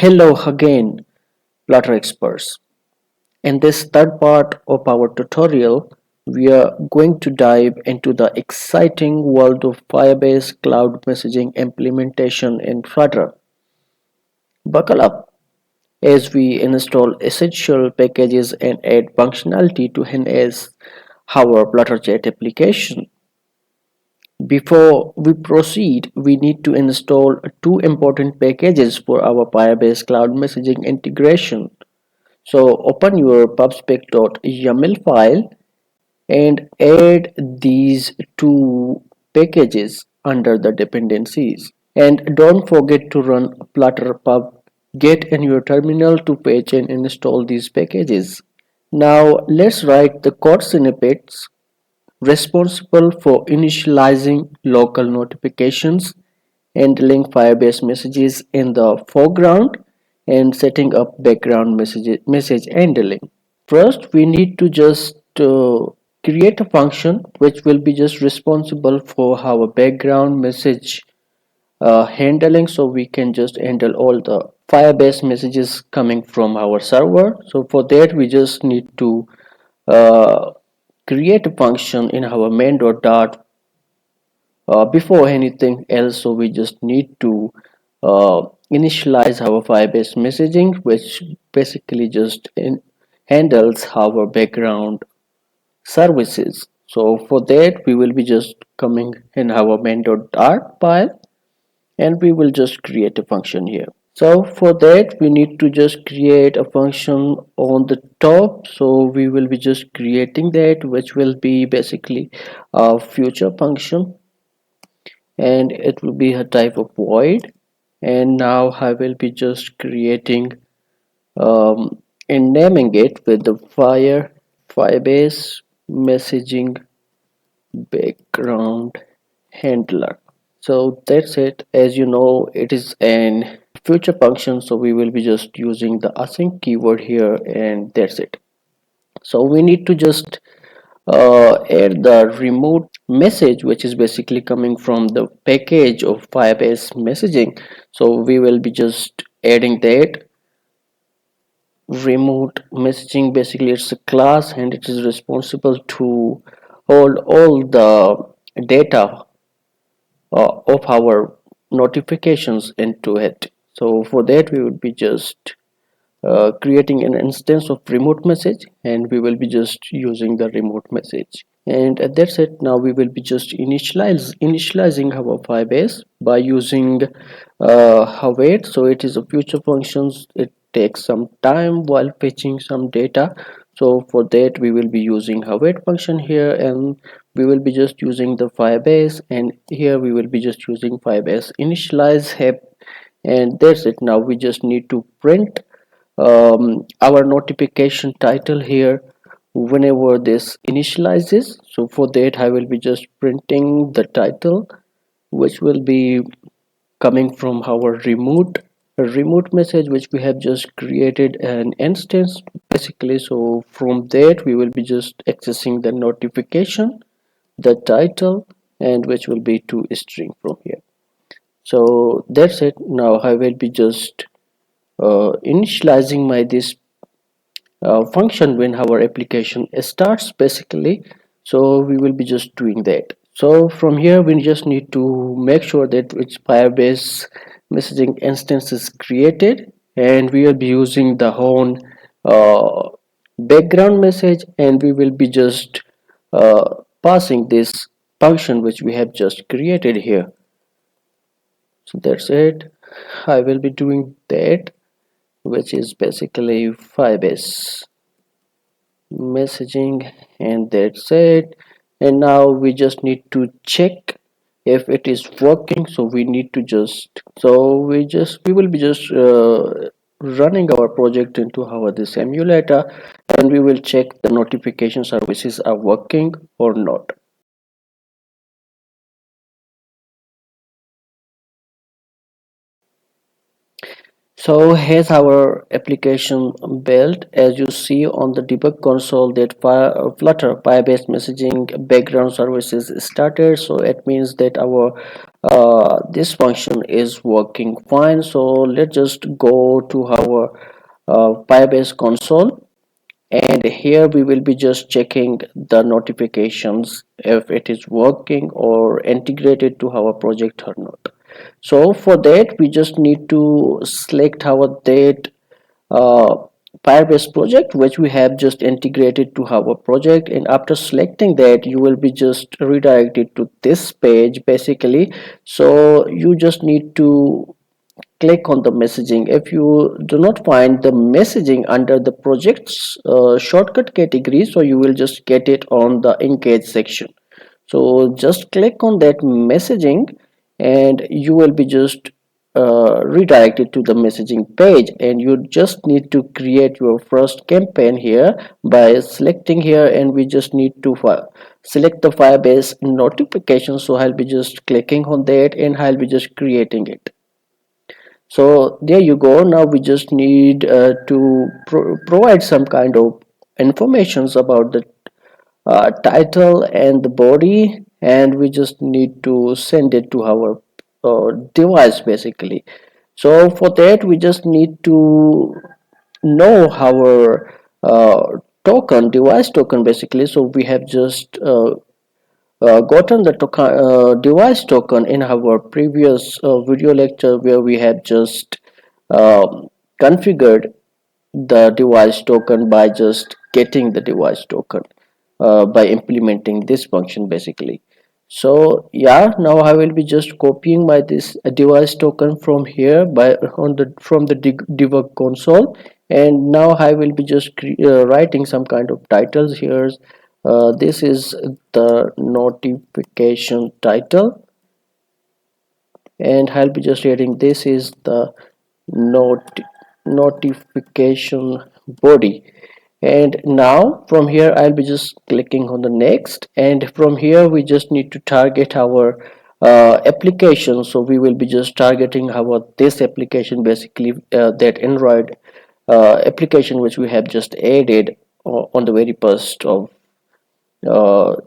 Hello again, Flutter experts. In this third part of our tutorial, we are going to dive into the exciting world of Firebase cloud messaging implementation in Flutter. Buckle up as we install essential packages and add functionality to enhance our Flutter chat application. Before we proceed, we need to install two important packages for our Firebase cloud messaging integration. So open your pubspec.yaml file and add these two packages under the dependencies. And don't forget to run flutter pub get in your terminal to fetch and install these packages. Now let's write the code snippets responsible for initializing local notifications, handling Firebase messages in the foreground, and setting up background message handling. First, we need to just create a function which will be just responsible for our background message handling, so we can just handle all the Firebase messages coming from our server. So for that, we just need to uh, create a function in our main.dart before anything else. So we just need to initialize our Firebase messaging, which basically just handles our background services. So for that, we will be just coming in our main.dart file, and we will just create a function here. So for that, we need to just create a function on the top. So we will be just creating that, which will be basically a future function, and it will be a type of void. And now I will be just creating and naming it with the Firebase messaging background handler. So that's it. As you know, it is an future function, so we will be just using the async keyword here, and that's it. So we need to just add the remote message, which is basically coming from the package of Firebase messaging. So we will be just adding that remote messaging. Basically, it's a class and it is responsible to hold all the data of our notifications into it. So for that, we would be just creating an instance of remote message, and we will be just using the remote message. And that's it. Now we will be just initializing our Firebase by using await. So it is a future functions. It takes some time while fetching some data. So for that, we will be using await function here, and we will be just using the Firebase, and here we will be just using Firebase initialize heb, and that's it. Now we just need to print our notification title here whenever this initializes. So for that, I will be just printing the title, which will be coming from our remote message, which we have just created an instance basically. So from that, we will be just accessing the notification, the title, and which will be to string from here. So that's it. Now I will be just initializing my this function when our application starts basically. So we will be just doing that. So from here, we just need to make sure that which Firebase messaging instance is created, and we will be using the own uh, background message, and we will be just passing this function which we have just created here. So that's it. I will be doing that, which is basically Firebase messaging, and that's it. And now we just need to check if it is working. So we need to just we will be just running our project into our this emulator, and we will check the notification services are working or not. So here's our application built. As you see on the debug console that Flutter Firebase messaging background services started. So it means that our this function is working fine. So let's just go to our Firebase console, and here we will be just checking the notifications if it is working or integrated to our project or not. So for that we just need to select our that uh, Firebase project which we have just integrated to our project, and after selecting that you will be just redirected to this page basically. So you just need to click on the messaging. If you do not find the messaging under the project's shortcut category, so you will just get it on the engage section. So just click on that messaging and you will be just redirected to the messaging page, and you just need to create your first campaign here by selecting here, and we just need to select the Firebase notification. So I'll be just clicking on that and I'll be just creating it. So there you go. Now we just need to provide some kind of informations about the title and the body, and we just need to send it to our device basically. So for that we just need to know our token, device token basically. So we have just gotten the device token in our previous video lecture, where we have just configured the device token by just getting the device token by implementing this function basically. So yeah, now I will be just copying my this device token from here by on the from the debug console, and now I will be just writing some kind of titles here. This is the notification title, and I'll be just adding this is the not notification body. And now from here I'll be just clicking on the next, and from here we just need to target our application. So we will be just targeting our this application basically, that Android application which we have just added on the very first of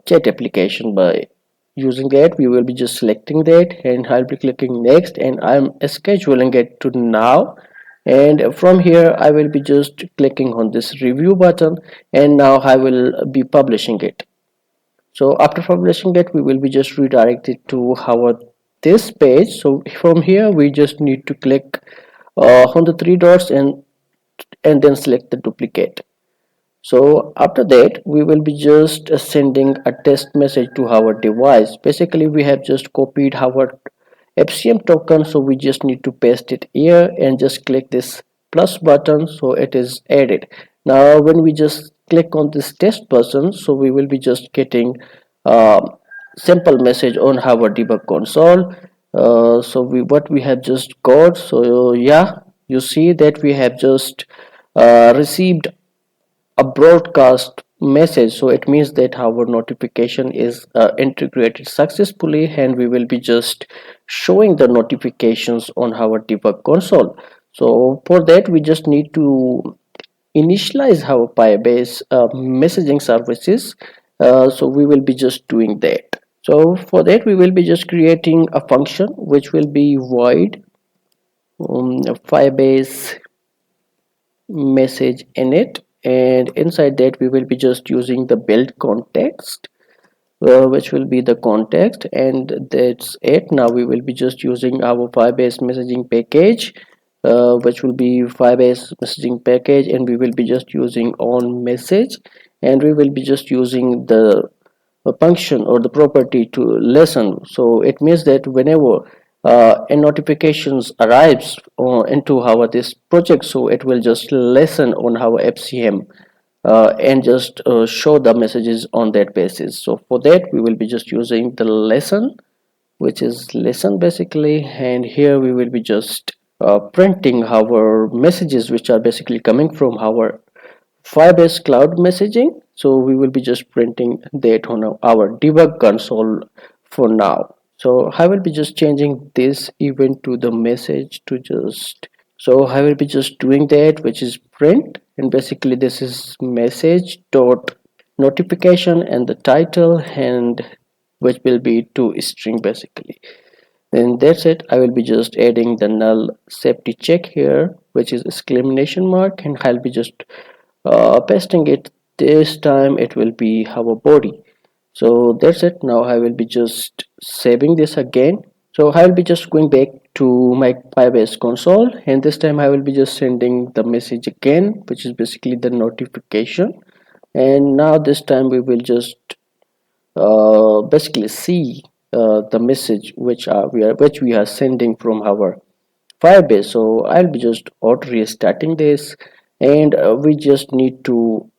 chat application. By using that we will be just selecting that, and I'll be clicking next, and I'm scheduling it to now. And from here I will be just clicking on this review button, and now I will be publishing it. So after publishing it we will be just redirected to our this page. So from here we just need to click on the three dots and then select the duplicate. So after that we will be just sending a test message to our device. Basically we have just copied our FCM token, so we just need to paste it here and just click this plus button, so it is added. Now when we just click on this test button, so we will be just getting a simple message on our debug console. So what we have just got, so yeah, you see that we have just received a broadcast message. So it means that our notification is integrated successfully, and we will be just showing the notifications on our debug console. So for that we just need to initialize our Firebase messaging services. So we will be just doing that. So for that we will be just creating a function which will be void Firebase message in it, and inside that we will be just using the build context, which will be the context, and that's it. Now we will be just using our Firebase messaging package, which will be Firebase messaging package, and we will be just using on message, and we will be just using the a function or the property to listen. So it means that whenever a notifications arrives into our this project, so it will just listen on our FCM and just show the messages on that basis. So for that we will be just using the lesson, which is listen basically, and here we will be just printing our messages which are basically coming from our Firebase cloud messaging. So we will be just printing that on our debug console for now. So I will be just changing this event to the message to just So I will be just doing that, which is print, and basically this is message dot notification and the title, and which will be to string basically. And that's it. I will be just adding the null safety check here, which is exclamation mark, and I'll be just pasting it. This time it will be our body. So that's it. Now I will be just saving this again. So I will be just going back to my Firebase console, and this time I will be just sending the message again, which is basically the notification. And now this time we will just basically see the message which we are sending from our Firebase. So I'll be just auto restarting this, and we just need to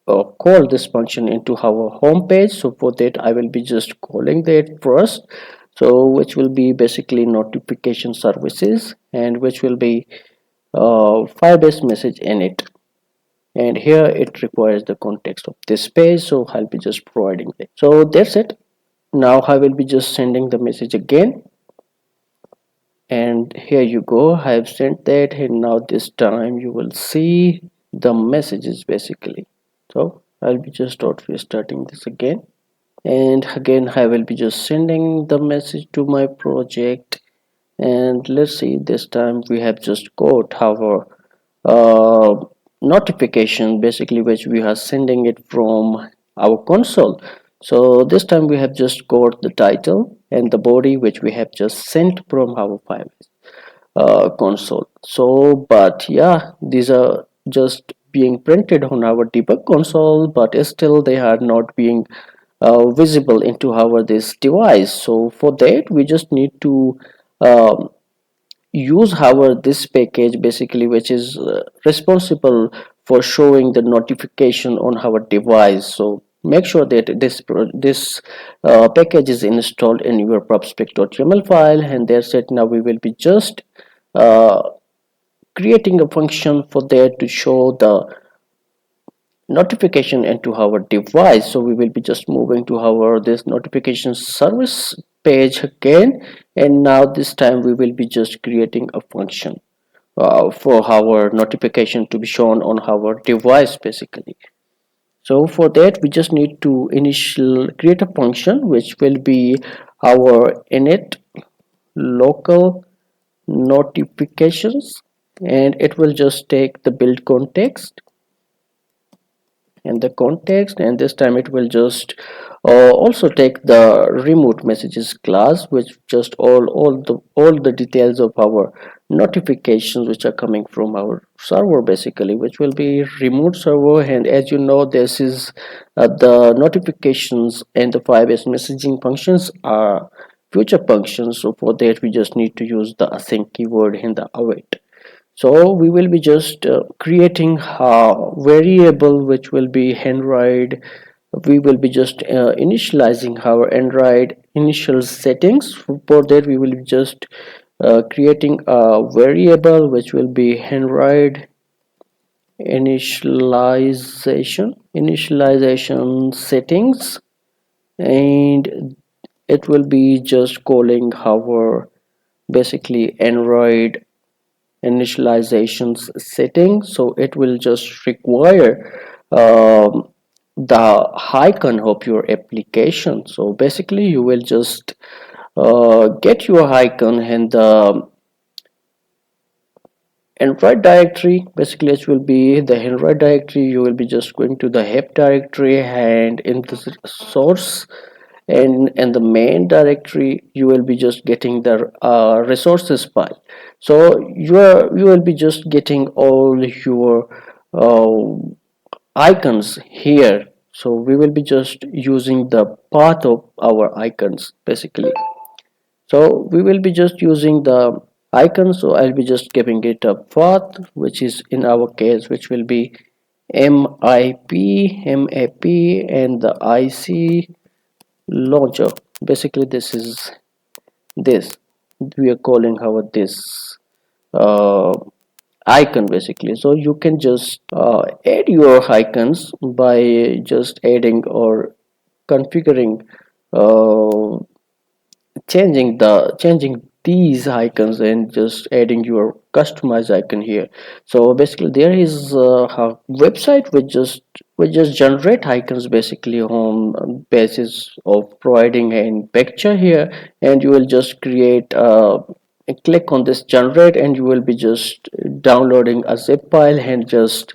call this function into our home page. So for that I will be just calling that first, so which will be basically notification services, and which will be Firebase message in it. And here it requires the context of this page, so I'll be just providing it. So that's it. Now I will be just sending the message again, and here you go. I have sent that, and now this time you will see the messages basically. So I'll be just auto restarting this again, and again I will be just sending the message to my project. And let's see, this time we have just got our uh, notification basically, which we are sending it from our console. So this time we have just got the title and the body, which we have just sent from our Firebase console. So but yeah, these are just being printed on our debug console, but still they are not being visible into our this device. So for that we just need to um, use our this package basically, which is responsible for showing the notification on our device. So make sure that this package is installed in your prospect.yml file, and that's it. Now we will be just uh, creating a function for that to show the notification into our device. So we will be just moving to our this notification service page again, and now this time we will be just creating a function for our notification to be shown on our device basically. So for that we just need to create a function which will be our init local notifications, and it will just take the build context and the context, and this time it will just also take the remote messages class, which just all the details of our notifications which are coming from our server basically, which will be remote server. And as you know, this is the notifications and the Firebase messaging functions are future functions. So for that we just need to use the async keyword in the await. So we will be just creating a variable which will be Android. We will be just initializing our Android initial settings. For that we will be just creating a variable which will be Android initialization settings, and it will be just calling our basically Android initializations setting. So it will just require the icon of your application. So basically you will just get your icon and the Android directory. Basically it will be the Android directory. You will be just going to the help directory, and in the source and the main directory you will be just getting the resources file. So you will be just getting all your icons here. So we will be just using the path of our icons basically. So we will be just using the icon, so I'll be just giving it a path, which is in our case which will be map, and the IC launcher. Basically this we are calling our this uh, icon basically. So you can just add your icons by just adding or configuring changing these icons and just adding your customize icon here. So basically there is a website which just generate icons basically on basis of providing a picture here, and you will just create click on this generate, and you will be just downloading a zip file and just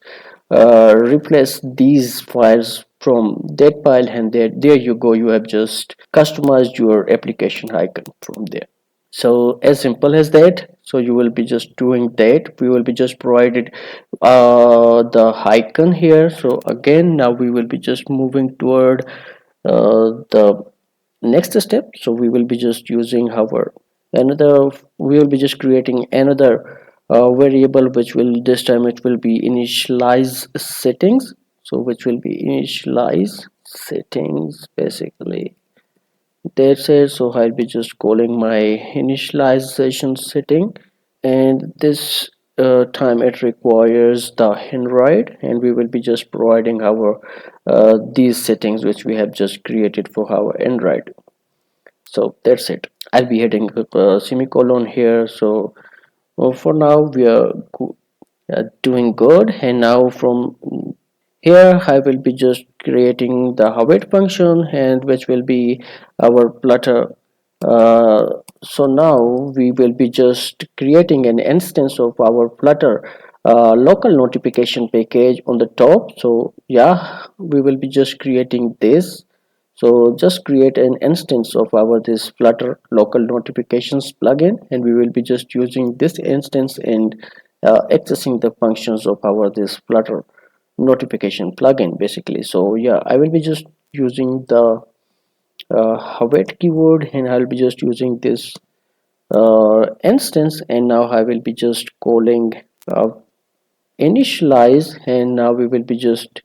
replace these files from that file, and there you go, you have just customized your application icon from there. So as simple as that. So you will be just doing that. We will be just provided the icon here. So again, now we will be just moving toward the next step. So we will be just using our another, we will be just creating another variable, which will this time it will be initialize settings. So which will be initialize settings basically. That's it. So I'll be just calling my initialization setting, and this time it requires the Android, and we will be just providing our these settings which we have just created for our Android. So that's it. I'll be adding a semicolon here. So for now we are doing good, and now from here I will be just creating the await function, and which will be our Flutter. So now we will be just creating an instance of our Flutter local notification package on the top. So yeah, we will be just creating this. So just create an instance of our this Flutter local notifications plugin, and we will be just using this instance and accessing the functions of our this Flutter notification plugin basically. So yeah, I will be just using the await keyword, and I'll be just using this instance, and now I will be just calling uh, initialize, and now we will be just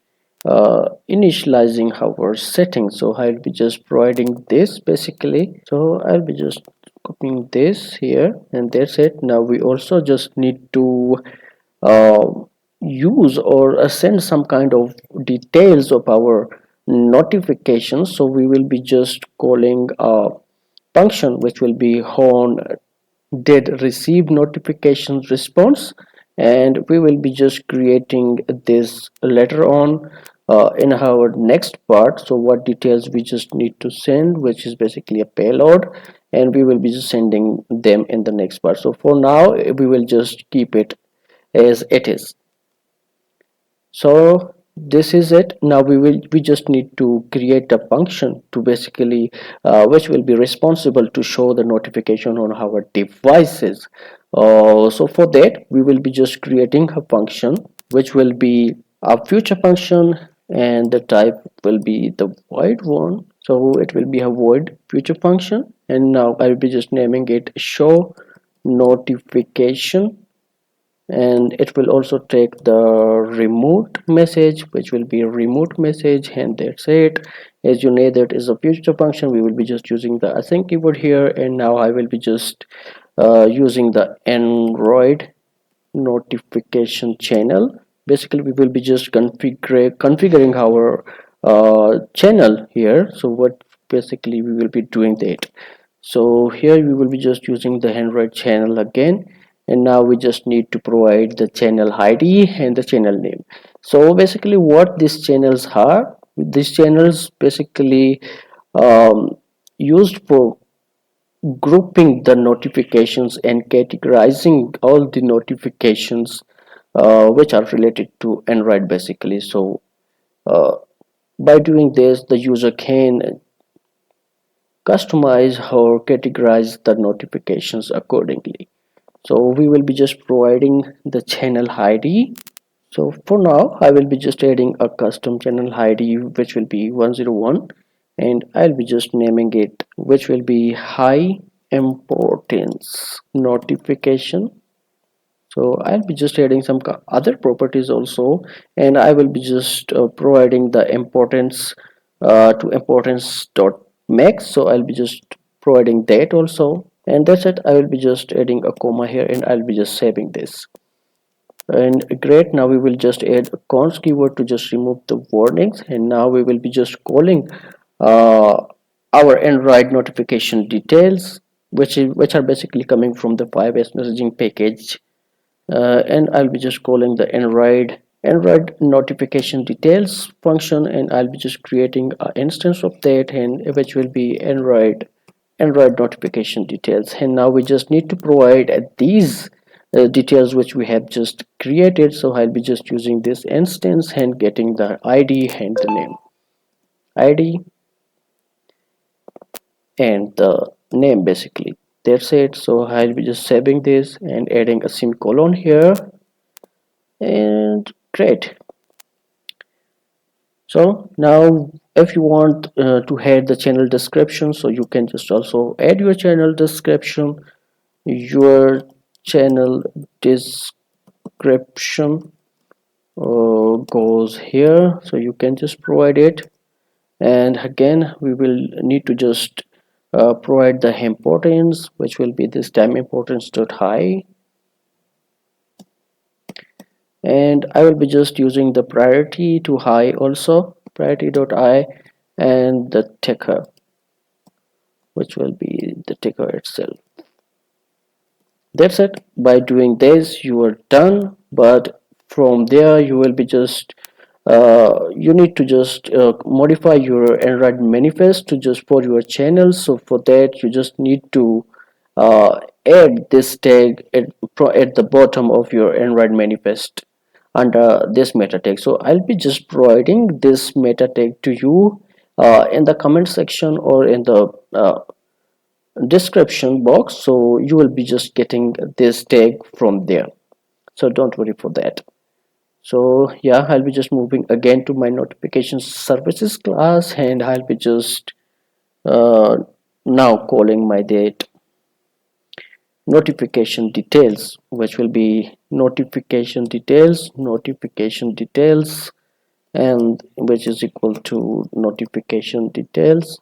initializing our settings. So I'll be just providing this basically. So I'll be just copying this here, and that's it. Now we also just need to uh, use or send some kind of details of our notifications. So we will be just calling a function which will be on did receive notifications response, and we will be just creating this later on in our next part. So what details we just need to send, which is basically a payload, and we will be just sending them in the next part. So for now we will just keep it as it is. So this is it. Now we just need to create a function to basically which will be responsible to show the notification on our devices. So for that we will be just creating a function which will be a future function, and the type will be the void one. So it will be a void future function, and now I will be just naming it show notification, and it will also take the remote message, which will be a remote message, and that's it. As you know, that is a future function. We will be just using the async keyword here, and now I will be just using the Android notification channel. Basically we will be just configuring our channel here. So what basically we will be doing that. So here we will be just using the Android channel again, and now we just need to provide the channel ID and the channel name. So basically what these channels are, these channels basically used for grouping the notifications and categorizing all the notifications which are related to Android basically. So uh, by doing this the user can customize or categorize the notifications accordingly. So we will be just providing the channel ID. So for now I will be just adding a custom channel ID which will be 101, and I'll be just naming it, which will be high importance notification. So I'll be just adding some other properties also, and I will be just providing the importance to importance dot max. So I'll be just providing that also, and that's it. I will be just adding a comma here, and I'll be just saving this. And great, now we will just add a const keyword to just remove the warnings, and now we will be just calling uh, our Android notification details, which are basically coming from the Firebase messaging package and I'll be just calling the Android notification details function, and I'll be just creating an instance of that, and which will be Android notification details. And now we just need to provide these details which we have just created. So I'll be just using this instance and getting the ID and the name, ID and the name basically. That's it. So I'll be just saving this and adding a semicolon here, and great. So now if you want to add the channel description, so you can just also add your channel description. Your channel description goes here, so you can just provide it. And again we will need to just provide the importance, which will be this time importance dot high, and I will be just using the priority to high also, priority dot I, and the ticker, which will be the ticker itself. That's it. By doing this you are done, but from there you will be just you need to just modify your Android manifest to just for your channel. So for that you just need to add this tag at the bottom of your Android manifest under this meta tag. So I'll be just providing this meta tag to you in the comment section or in the description box, so you will be just getting this tag from there, so don't worry for that. So yeah, I'll be just moving again to my notification services class, and I'll be just uh, now calling my date notification details, which will be notification details, and which is equal to notification details,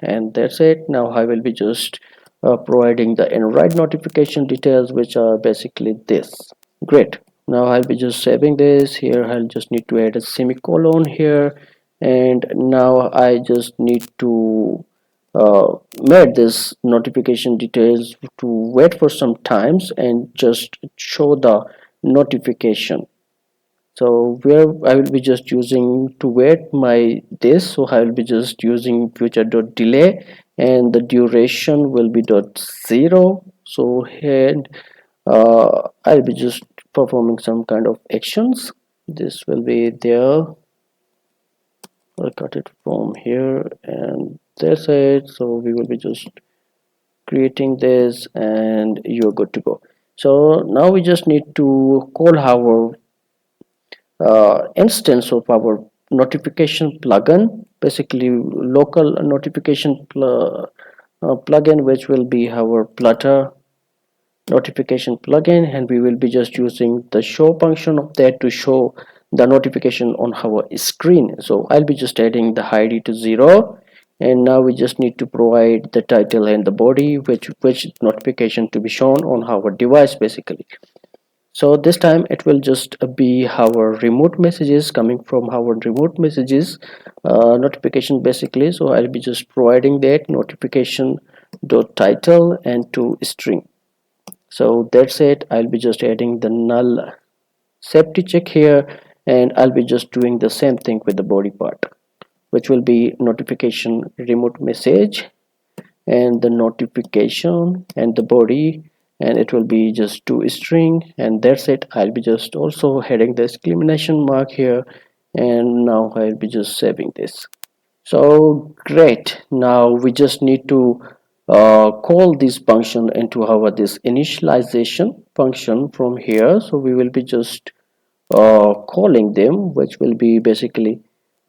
and that's it. Now I will be just providing the Android notification details, which are basically this. Great. Now I'll be just saving this here. I'll just need to add a semicolon here, and now I just need to make this notification details to wait for some times and just show the notification. So where I will be just using to wait my this, so I will be just using future dot delay, and the duration will be dot zero. So here I'll be just performing some kind of actions. This will be there. I'll cut it from here, and that's it. So we will be just creating this, and you're good to go. So now we just need to call our instance of our notification plugin, basically local notification plugin, which will be our Flutter notification plugin, and we will be just using the show function of that to show the notification on our screen. So I'll be just adding the ID to 0, and now we just need to provide the title and the body, which notification to be shown on our device basically. So this time it will just be our remote messages, coming from our remote messages notification basically. So I'll be just providing that notification dot title and to string. So that's it. I'll be just adding the null safety check here, and I'll be just doing the same thing with the body part, which will be notification remote message and the notification and the body, and it will be just to string, and that's it. I'll be just also heading the exclamation mark here, and now I'll be just saving this. So great. Now we just need to call this function into our this initialization function from here. So we will be just calling them, which will be basically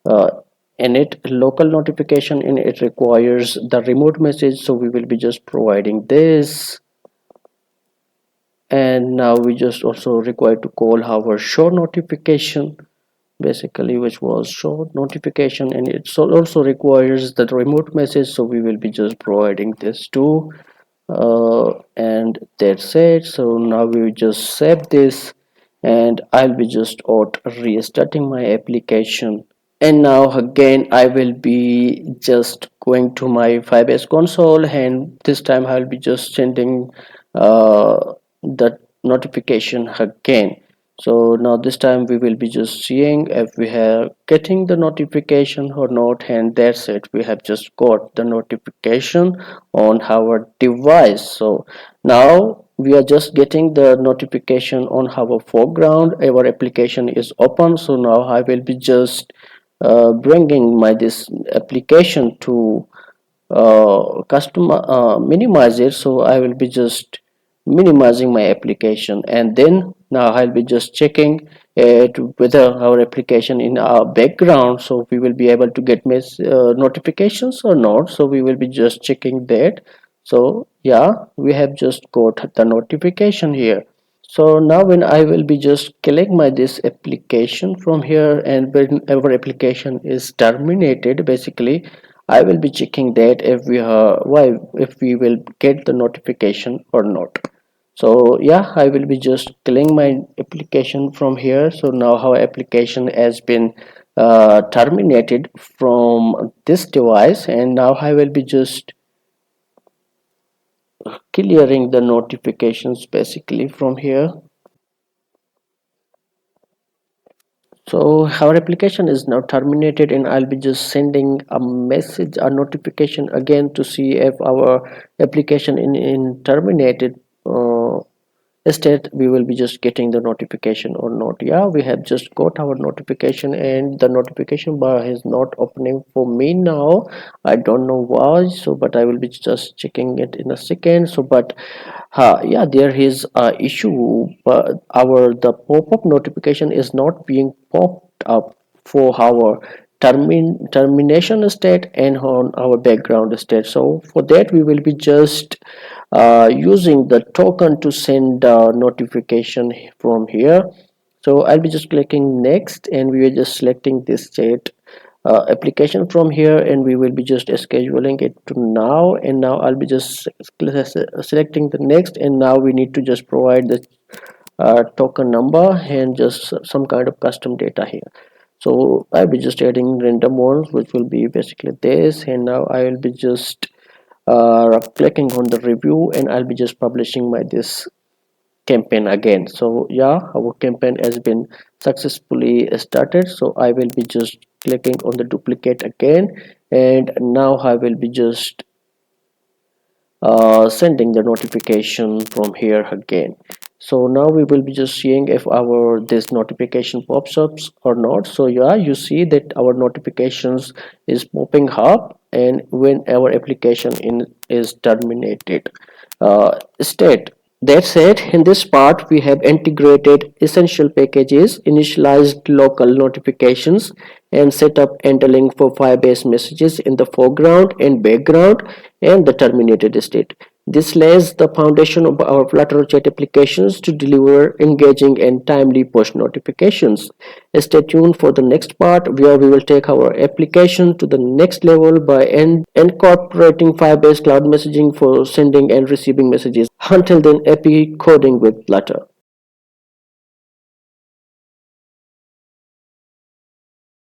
uh, init local notification, and it requires the remote message, so we will be just providing this. And now we just also require to call our show notification basically, which was show notification, and it also requires the remote message, so we will be just providing this too. And that's it. So now we will just save this, and I'll be just restarting my application, And now again I will be just going to my Firebase console, and this time I will be just sending the notification again. So now this time we will be just seeing if we have getting the notification or not, and that's it, we have just got the notification on our device. So now we are just getting the notification on our foreground, our application is open. So now I will be just bringing my this application to customer minimize it. So I will be just minimizing my application, and then now I'll be just checking it whether our application in our background, so we will be able to get notifications or not. So we will be just checking that. So yeah, we have just got the notification here. So now when I will be just click my this application from here, and when our application is terminated, basically I will be checking that if we why if we will get the notification or not. So yeah, I will be just killing my application from here. So now our application has been terminated from this device, and now I will be just clearing the notifications basically from here. So our application is now terminated, and I'll be just sending a message, a notification again to see if our application in terminated state we will be just getting the notification or not. Yeah, we have just got our notification, and the notification bar is not opening for me now. I don't know why, so but I will be just checking it in a second. So but yeah, there is a issue, but our the pop-up notification is not being popped up for our termination state and on our background state. So for that we will be just using the token to send notification from here. So I'll be just clicking next, and we are just selecting this state application from here, and we will be just scheduling it to now. And now I'll be just selecting the next, and now we need to just provide the token number and just some kind of custom data here. So I'll be just adding random ones, which will be basically this, and now I will be just clicking on the review, and I'll be just publishing my this campaign again. So yeah, our campaign has been successfully started. So I will be just clicking on the duplicate again, and now I will be just sending the notification from here again. So now we will be just seeing if our this notification pops up or not. So yeah, you see that our notifications is popping up, and when our application is terminated state. That said, in this part we have integrated essential packages, initialized local notifications, and set up handling for Firebase messages in the foreground and background and the terminated state. This lays the foundation of our Flutter chat applications to deliver engaging and timely push notifications. Stay tuned for the next part, where we will take our application to the next level by incorporating Firebase cloud messaging for sending and receiving messages. Until then, happy coding with Flutter.